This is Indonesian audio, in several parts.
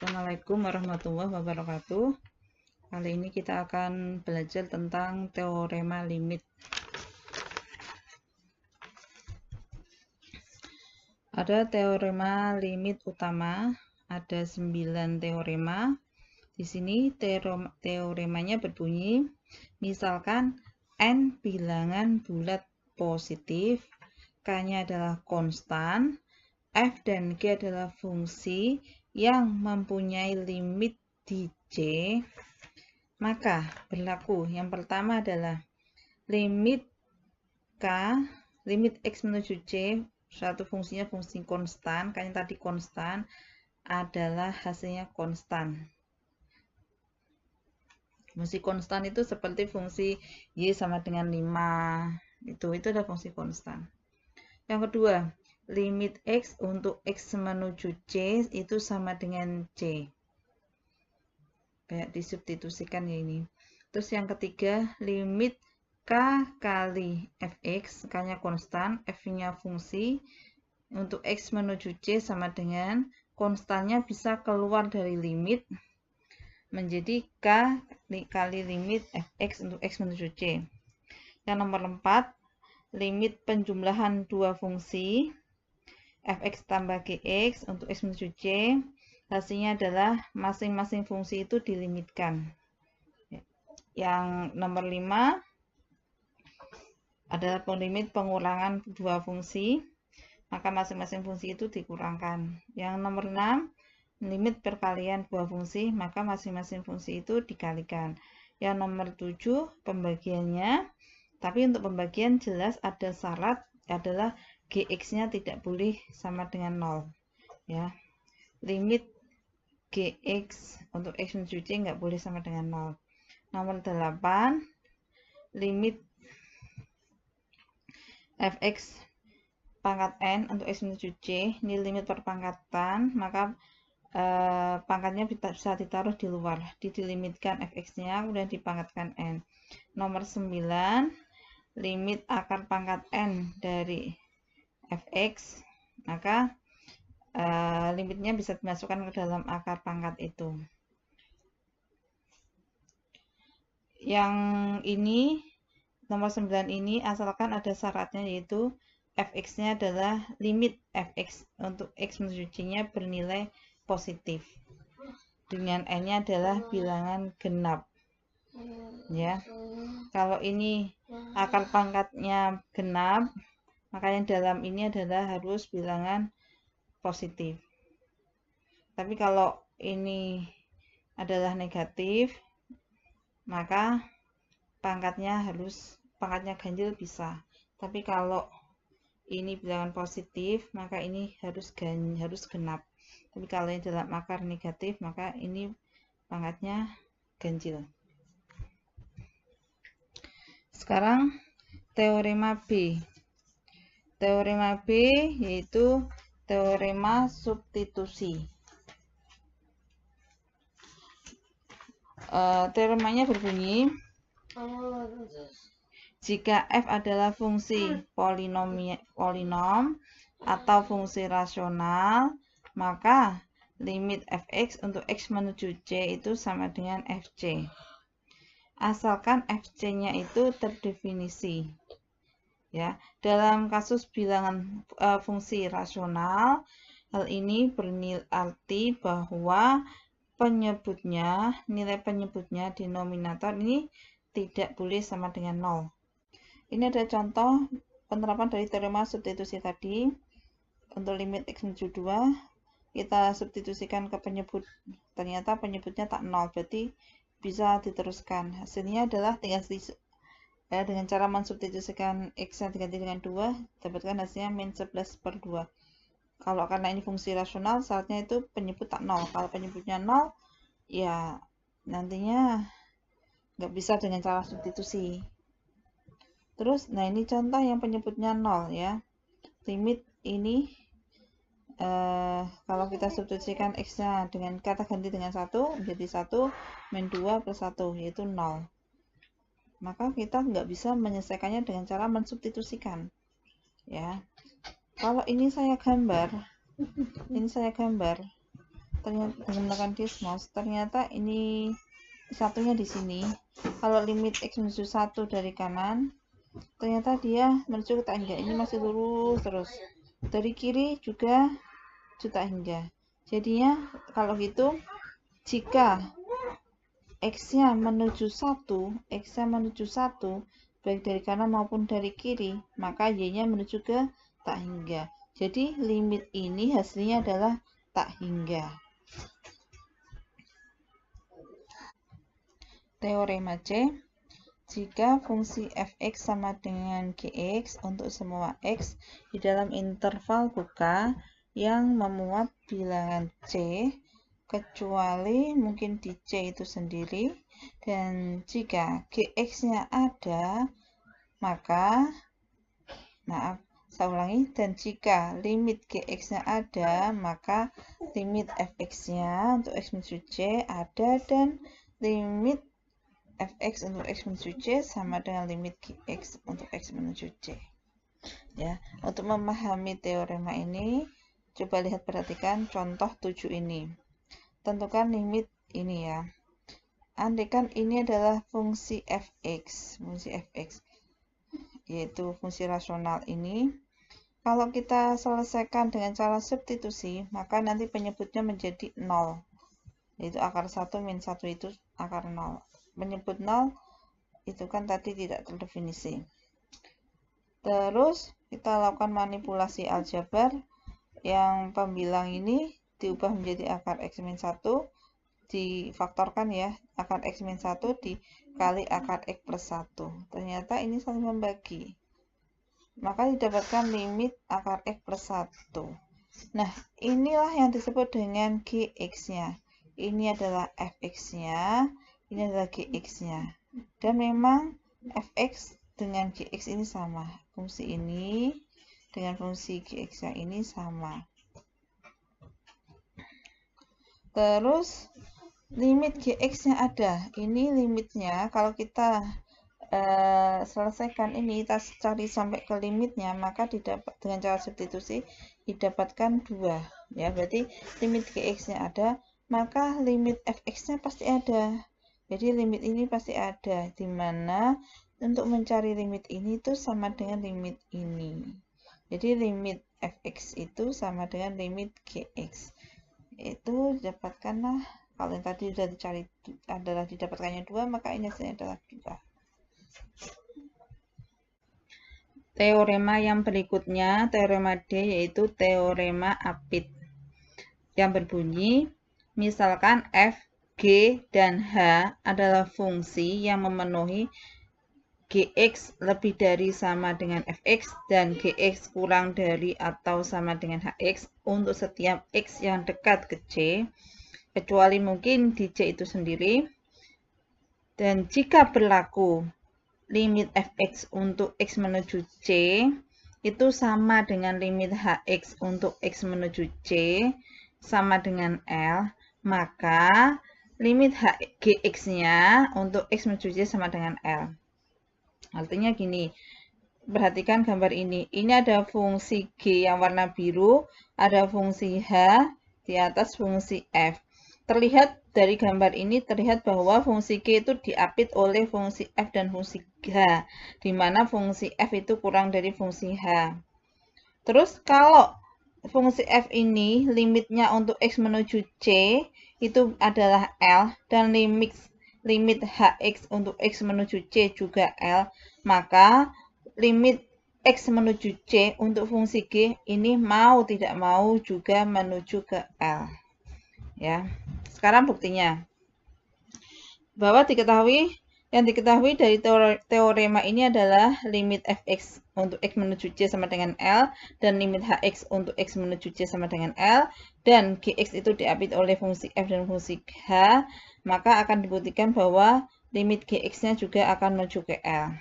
Assalamualaikum warahmatullahi wabarakatuh. Kali ini kita akan belajar tentang teorema limit. Ada teorema limit utama, ada 9 teorema. Di sini teoremanya berbunyi, misalkan N bilangan bulat positif, K-nya adalah konstan, F dan G adalah fungsi yang mempunyai limit di C, maka berlaku yang pertama adalah limit X menuju C, suatu fungsinya fungsi konstan, kan tadi konstan adalah hasilnya konstan. Fungsi konstan itu seperti fungsi Y sama dengan 5, itu adalah fungsi konstan. Yang kedua, limit X untuk X menuju C itu sama dengan C. Kayak disubstitusikan ya ini. Terus yang ketiga, limit K kali Fx, K-nya konstan, F-nya fungsi, untuk X menuju C sama dengan konstannya bisa keluar dari limit, menjadi K kali limit Fx untuk X menuju C. Yang nomor 4, limit penjumlahan dua fungsi, Fx tambah Gx untuk X menuju C, hasilnya adalah masing-masing fungsi itu dilimitkan. Yang nomor 5 adalah limit pengurangan dua fungsi, maka masing-masing fungsi itu dikurangkan. Yang nomor 6, limit perkalian dua fungsi, maka masing-masing fungsi itu dikalikan. Yang nomor 7, pembagiannya, tapi untuk pembagian jelas ada syarat, adalah Gx-nya tidak boleh sama dengan 0. Ya. Limit Gx untuk X menuju C nggak boleh sama dengan 0. Nomor 8, limit Fx pangkat N untuk X menuju C, ini limit perpangkatan, maka pangkatnya bisa ditaruh di luar, dilimitkan Fx-nya, kemudian dipangkatkan N. Nomor 9, limit akar pangkat N dari Fx, maka limitnya bisa dimasukkan ke dalam akar pangkat itu. Yang ini, nomor 9 ini, asalkan ada syaratnya, yaitu Fx-nya adalah limit Fx untuk X menuju C-nya bernilai positif. Dengan N-nya adalah bilangan genap. Ya. Kalau ini akar pangkatnya genap, maka yang dalam ini adalah harus bilangan positif. Tapi kalau ini adalah negatif, maka pangkatnya ganjil bisa. Tapi kalau ini bilangan positif, maka ini harus genap. Tapi kalau ini dalam akar negatif, maka ini pangkatnya ganjil. Sekarang teorema B. Teorema B yaitu teorema substitusi. Teoremanya berbunyi, jika f adalah fungsi polinom atau fungsi rasional, maka limit fx untuk x menuju c itu sama dengan fc. Asalkan fc-nya itu terdefinisi. Ya, dalam kasus bilangan fungsi rasional, hal ini berarti bahwa nilai penyebutnya denominator ini tidak boleh sama dengan 0. Ini ada contoh penerapan dari teorema substitusi tadi. Untuk limit x menuju 2, kita substitusikan ke penyebut. Ternyata penyebutnya tak 0, berarti bisa diteruskan. Hasilnya adalah tinggal dengan cara mensubstitusikan x yang diganti dengan 2, dapatkan hasilnya min 11/2. Kalau karena ini fungsi rasional, syaratnya itu penyebut tak 0. Kalau penyebutnya 0, ya nantinya nggak bisa dengan cara substitusi. Terus, nah ini contoh yang penyebutnya 0 ya. Limit ini, kalau kita substitusikan x-nya dengan kata ganti dengan 1, menjadi 1 min 2 plus 1, yaitu 0. Maka kita nggak bisa menyelesaikannya dengan cara mensubstitusikan. Ya. Kalau ini saya gambar, ternyata dengan menekan disk mouse, ternyata ini satunya di sini. Kalau limit X menuju 1 dari kanan, ternyata dia menuju ke tak hingga. Ini masih lurus terus. Dari kiri juga tak hingga. Jadinya kalau gitu, jika X-nya menuju 1, baik dari kanan maupun dari kiri, maka Y-nya menuju ke tak hingga. Jadi limit ini hasilnya adalah tak hingga. Teorema C, jika fungsi fx sama dengan gx untuk semua x di dalam interval buka yang memuat bilangan c, kecuali mungkin di c itu sendiri, dan jika gx-nya ada, maka, saya ulangi, dan jika limit gx-nya ada, maka limit fx-nya untuk x menuju c ada, dan limit fx untuk x menuju c sama dengan limit gx untuk x menuju c. Ya, untuk memahami teorema ini, coba lihat perhatikan contoh 7 ini. Tentukan limit ini ya. Andaikan ini adalah fungsi fx, yaitu fungsi rasional ini. Kalau kita selesaikan dengan cara substitusi, maka nanti penyebutnya menjadi 0. Yaitu akar 1 min 1 itu akar 0. Menyebut 0 itu kan tadi tidak terdefinisi. Terus kita lakukan manipulasi aljabar yang pembilang ini diubah menjadi akar x min 1, difaktorkan ya, akar x min 1 dikali akar x plus 1. Ternyata ini saling membagi. Maka didapatkan limit akar x plus 1. Nah, inilah yang disebut dengan gx-nya. Ini adalah fx-nya. Ini adalah gx-nya. Dan memang fx dengan gx ini sama. Fungsi ini dengan fungsi gx-nya ini sama. Terus limit gx-nya ada. Ini limitnya kalau kita selesaikan ini, kita cari sampai ke limitnya, maka didapat dengan cara substitusi didapatkan 2. Ya, berarti limit gx-nya ada, maka limit fx-nya pasti ada. Jadi limit ini pasti ada, dimana untuk mencari limit ini itu sama dengan limit ini. Jadi limit fx itu sama dengan limit gx. Itu didapatkanlah, kalau yang tadi sudah dicari adalah didapatkannya 2, maka ini hasilnya adalah 2. Teorema yang berikutnya, teorema D, yaitu teorema Apit. Yang berbunyi, misalkan f, g, dan h adalah fungsi yang memenuhi gx lebih dari sama dengan fx dan gx kurang dari atau sama dengan hx untuk setiap x yang dekat ke c, kecuali mungkin di c itu sendiri. Dan jika berlaku limit fx untuk x menuju c itu sama dengan limit hx untuk x menuju c sama dengan L, maka limit gx-nya untuk x menuju c sama dengan L. Artinya gini, perhatikan gambar ini. Ini ada fungsi g yang warna biru, ada fungsi h, di atas fungsi f. Terlihat dari gambar ini, terlihat bahwa fungsi g itu diapit oleh fungsi f dan fungsi h, di mana fungsi f itu kurang dari fungsi h. Terus kalau fungsi f ini limitnya untuk x menuju c itu adalah L, dan limit hx untuk x menuju c juga L, maka limit x menuju c untuk fungsi g ini mau tidak mau juga menuju ke L. Ya. Sekarang buktinya. Bahwa yang diketahui dari teorema ini adalah limit fx untuk x menuju c sama dengan L, dan limit hx untuk x menuju c sama dengan L, dan gx itu diapit oleh fungsi f dan fungsi h, maka akan dibuktikan bahwa limit gx-nya juga akan menuju ke L.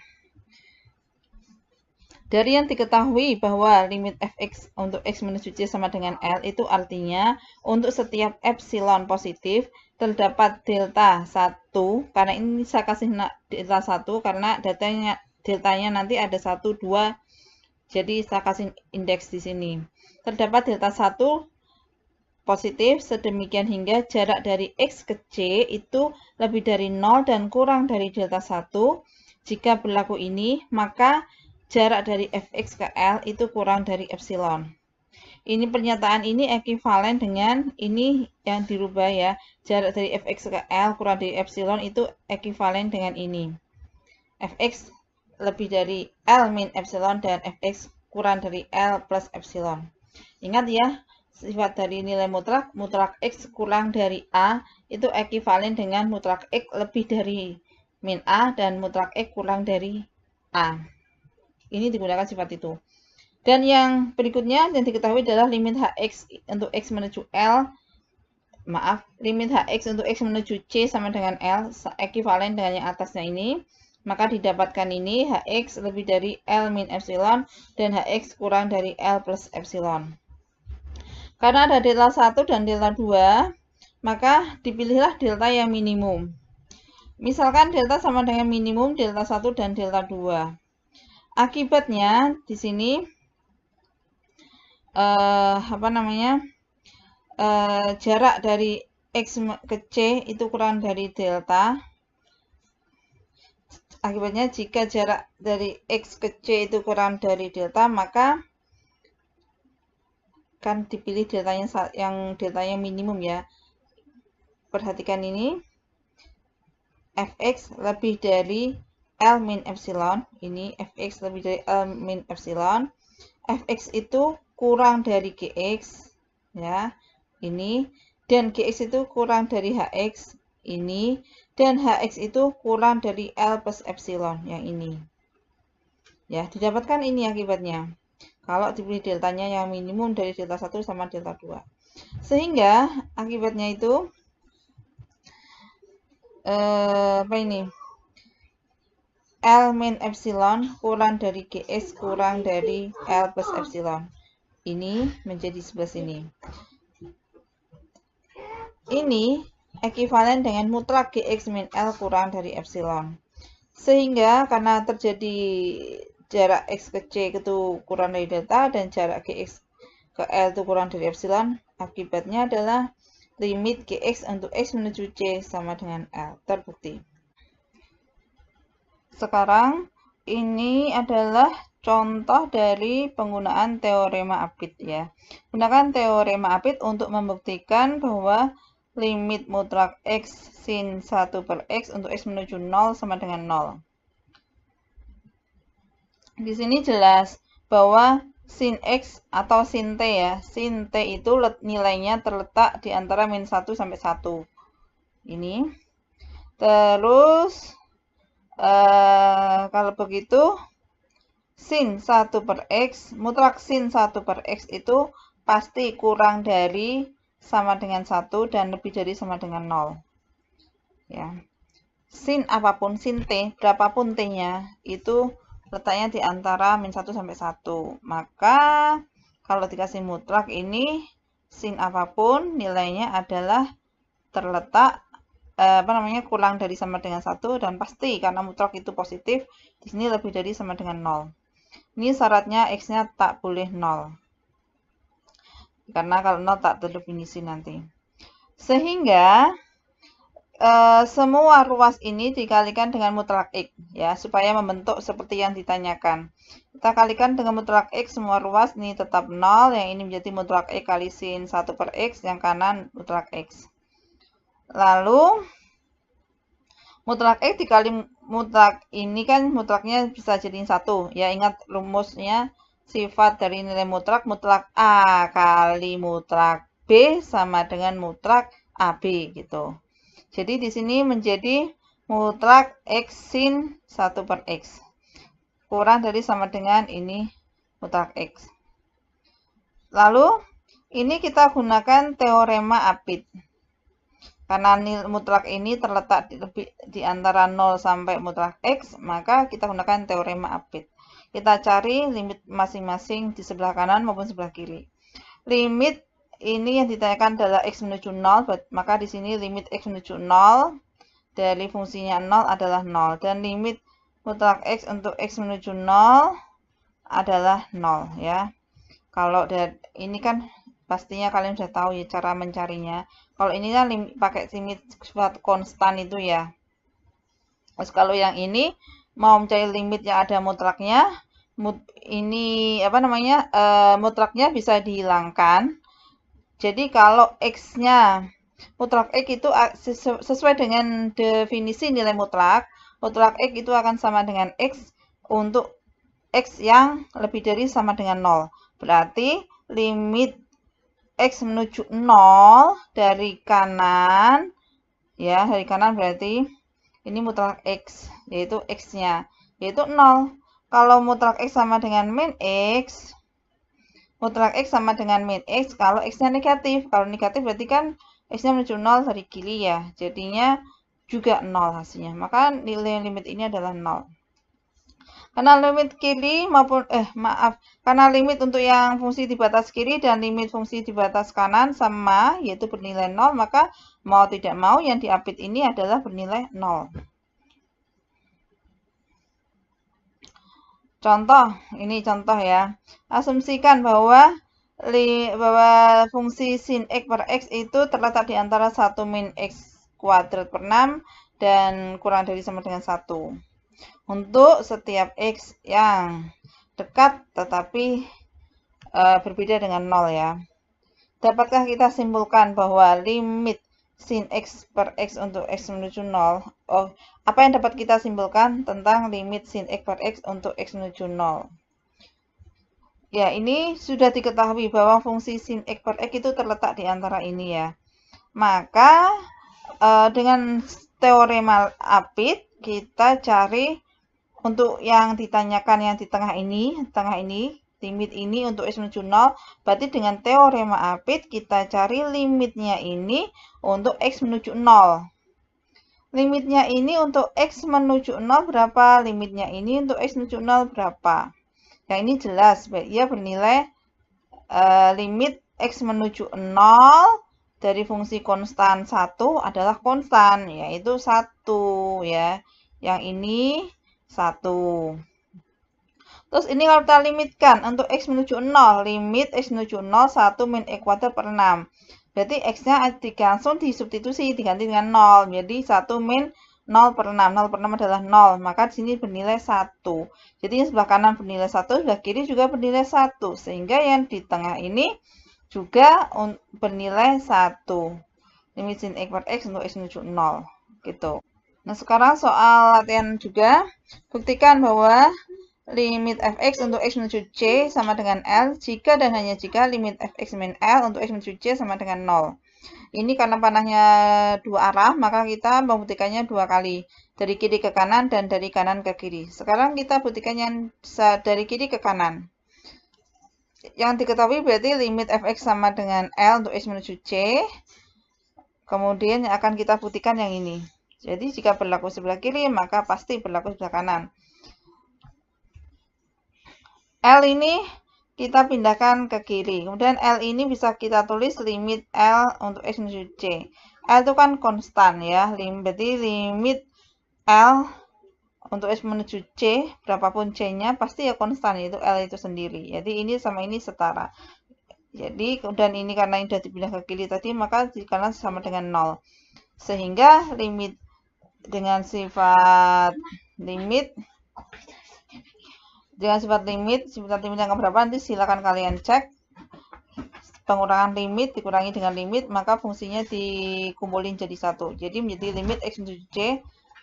Dari yang diketahui bahwa limit fx untuk x menuju c sama dengan L itu artinya untuk setiap epsilon positif terdapat delta 1, karena ini saya kasih delta 1 karena deltanya nanti ada 1, 2, jadi saya kasih indeks di sini. Terdapat delta 1 positif sedemikian hingga jarak dari X ke C itu lebih dari 0 dan kurang dari delta 1. Jika berlaku ini, maka jarak dari Fx ke L itu kurang dari epsilon. Ini pernyataan ini ekuivalen dengan ini yang dirubah ya. Jarak dari Fx ke L kurang dari epsilon itu ekuivalen dengan ini. Fx lebih dari L min epsilon dan Fx kurang dari L plus epsilon. Ingat ya, sifat dari nilai mutlak X kurang dari A itu ekuivalen dengan mutlak X lebih dari min A dan mutlak X kurang dari A. Ini digunakan sifat itu. Dan yang berikutnya yang diketahui adalah limit Hx untuk X menuju L. Limit Hx untuk X menuju C sama dengan L ekuivalen dengan yang atasnya ini. Maka didapatkan ini Hx lebih dari L min epsilon dan Hx kurang dari L plus epsilon. Karena ada delta 1 dan delta 2, maka dipilihlah delta yang minimum. Misalkan delta sama dengan minimum delta 1 dan delta 2. Akibatnya di sini jarak dari X ke C itu kurang dari delta. Akibatnya jika jarak dari X ke C itu kurang dari delta, maka kan dipilih deltanya minimum ya. Perhatikan ini. Fx lebih dari L min epsilon. Ini Fx lebih dari L min epsilon. Fx itu kurang dari Gx ya. Ini dan Gx itu kurang dari Hx ini dan Hx itu kurang dari L plus epsilon yang ini. Ya, didapatkan ini akibatnya. Kalau dipilih deltanya yang minimum dari delta 1 sama delta 2. Sehingga akibatnya itu L min epsilon kurang dari Gs kurang dari L plus epsilon. Ini menjadi sebelah sini. Ini ekuivalen dengan mutlak Gx min L kurang dari epsilon. Sehingga karena terjadi jarak X ke C itu kurang dari delta dan jarak Gx ke L itu kurang dari epsilon, akibatnya adalah limit Gx untuk X menuju C sama dengan L. Terbukti. Sekarang ini adalah contoh dari penggunaan teorema Apit ya. Gunakan teorema Apit untuk membuktikan bahwa limit mutlak X sin 1 per X untuk X menuju 0 sama dengan 0. Di sini jelas bahwa sin X atau sin T ya. Sin T itu nilainya terletak di antara min 1 sampai 1. Ini. Terus kalau begitu sin 1 per X, mutlak sin 1 per X itu pasti kurang dari sama dengan 1 dan lebih dari sama dengan 0. Ya. Sin apapun, sin T, berapapun T-nya, itu letaknya di antara min 1 sampai 1. Maka kalau dikasih mutlak ini, sin apapun nilainya adalah terletak kurang dari sama dengan 1 dan pasti karena mutlak itu positif, di sini lebih dari sama dengan 0. Ini syaratnya X-nya tak boleh 0. Karena kalau 0 tak terdefinisi nanti. Sehingga semua ruas ini dikalikan dengan mutlak X ya, supaya membentuk seperti yang ditanyakan. Kita kalikan dengan mutlak X semua ruas ini tetap 0, yang ini menjadi mutlak X kali sin 1 per X, yang kanan mutlak X. Lalu mutlak X dikali mutlak ini kan mutlaknya bisa jadi 1 ya, ingat rumusnya sifat dari nilai mutlak A kali mutlak B sama dengan mutlak AB gitu. Jadi di sini menjadi mutlak X sin 1 per X. Kurang dari sama dengan ini mutlak X. Lalu ini kita gunakan teorema Apit. Karena mutlak ini terletak di antara 0 sampai mutlak X, maka kita gunakan teorema Apit. Kita cari limit masing-masing di sebelah kanan maupun sebelah kiri. Limit ini yang ditanyakan adalah X menuju 0, maka di sini limit X menuju 0 dari fungsinya 0 adalah 0. Dan limit mutlak X untuk X menuju 0 adalah 0 ya. Kalau ini kan pastinya kalian sudah tahu ya cara mencarinya. Kalau ini kan pakai limit sifat konstan itu ya. Terus kalau yang ini mau mencari limit yang ada mutlaknya, ini apa namanya, mutlaknya bisa dihilangkan. Jadi kalau X-nya mutlak X itu sesuai dengan definisi nilai mutlak X itu akan sama dengan X untuk X yang lebih dari sama dengan 0. Berarti limit X menuju 0 dari kanan, ya dari kanan berarti ini mutlak X, yaitu X-nya, yaitu 0. Kalau mutlak X sama dengan min X, mutlak X sama dengan min X kalau X-nya negatif. Kalau negatif berarti kan X-nya menuju 0 dari kiri ya. Jadinya juga 0 hasilnya. Maka nilai limit ini adalah 0. Karena limit kiri maupun, karena limit untuk yang fungsi di batas kiri dan limit fungsi di batas kanan sama, yaitu bernilai 0, maka mau tidak mau yang diapit ini adalah bernilai 0. Contoh, ini contoh ya. Asumsikan bahwa fungsi sin X per X itu terletak di antara 1 min X kuadrat per 6 dan kurang dari sama dengan 1. Untuk setiap X yang dekat tetapi berbeda dengan 0 ya. Dapatkah kita simpulkan bahwa limit sin X per X untuk X menuju 0? Apa yang dapat kita simpulkan tentang limit sin X per X untuk X menuju 0? Ya, ini sudah diketahui bahwa fungsi sin X per X itu terletak di antara ini ya. Maka dengan teorema apit kita cari untuk yang ditanyakan yang di tengah ini, limit ini untuk X menuju 0, berarti dengan teorema apit kita cari limitnya ini untuk X menuju 0. Limitnya ini untuk X menuju 0 berapa? Limitnya ini untuk X menuju 0 berapa? Yang ini jelas, ia bernilai limit X menuju 0 dari fungsi konstan 1 adalah konstan, yaitu 1 ya. Yang ini 1. Terus ini kalau kita limitkan untuk X menuju 0, limit X menuju 0 1 min X kuadrat per 6. Berarti X-nya langsung disubstitusi, diganti dengan 0. Jadi 1 min 0 per 6. 0 per 6 adalah 0. Maka di sini bernilai 1. Jadi yang sebelah kanan bernilai 1, sebelah kiri juga bernilai 1. Sehingga yang di tengah ini juga bernilai 1. Limit sin X per X untuk X menuju 0. Gitu. Nah, sekarang soal latihan juga. Buktikan bahwa limit fx untuk x menuju c sama dengan L jika dan hanya jika limit fx min L untuk x menuju c sama dengan 0. Ini karena panahnya dua arah, maka kita membuktikannya dua kali. Dari kiri ke kanan dan dari kanan ke kiri. Sekarang kita buktikan yang dari kiri ke kanan. Yang diketahui berarti limit fx sama dengan L untuk x menuju c. Kemudian yang akan kita buktikan yang ini. Jadi jika berlaku sebelah kiri, maka pasti berlaku sebelah kanan. L ini kita pindahkan ke kiri. Kemudian L ini bisa kita tulis limit L untuk X menuju C. L itu kan konstan ya. Berarti limit L untuk X menuju C, berapapun C-nya, pasti ya konstan, yaitu L itu sendiri. Jadi ini sama ini setara. Jadi, dan ini karena ini sudah dipindah ke kiri tadi, maka di kanan sama dengan 0. Sehingga limit dengan sifat limit sifat limit yang keberapa nanti silakan kalian cek. Pengurangan limit dikurangi dengan limit, maka fungsinya dikumpulin jadi 1. Jadi menjadi limit X menuju C.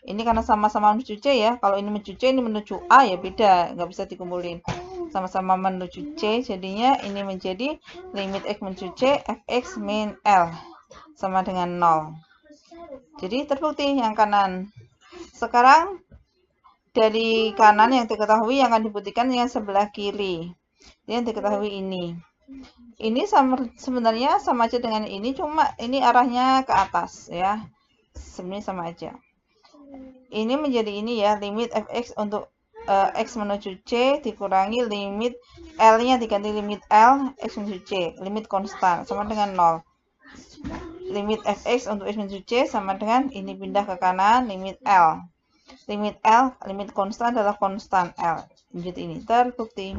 Ini karena sama-sama menuju C ya. Kalau ini menuju C, ini menuju A ya beda, nggak bisa dikumpulin. Sama-sama menuju C, jadinya ini menjadi limit X menuju C fx min L sama dengan 0. Jadi terbukti yang kanan. Sekarang dari kanan yang diketahui yang akan dibuktikan yang sebelah kiri. Yang diketahui ini. Ini sebenarnya sama aja dengan ini, cuma ini arahnya ke atas ya. Sebenarnya sama aja. Ini menjadi ini ya, limit fx untuk X menuju C dikurangi limit L-nya diganti limit L X menuju C. Limit konstan sama dengan 0. Limit fx untuk X menuju C sama dengan ini pindah ke kanan, limit L. Limit L, limit konstan adalah konstan L. Menjadi ini terbukti.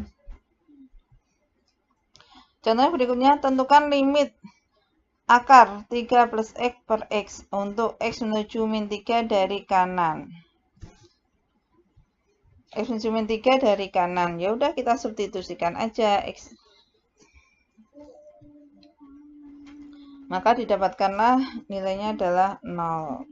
Contoh berikutnya, tentukan limit akar 3 plus X per X untuk X menuju min 3 dari kanan. X menuju min 3 dari kanan. Ya udah kita substitusikan aja X. Maka didapatkanlah nilainya adalah 0.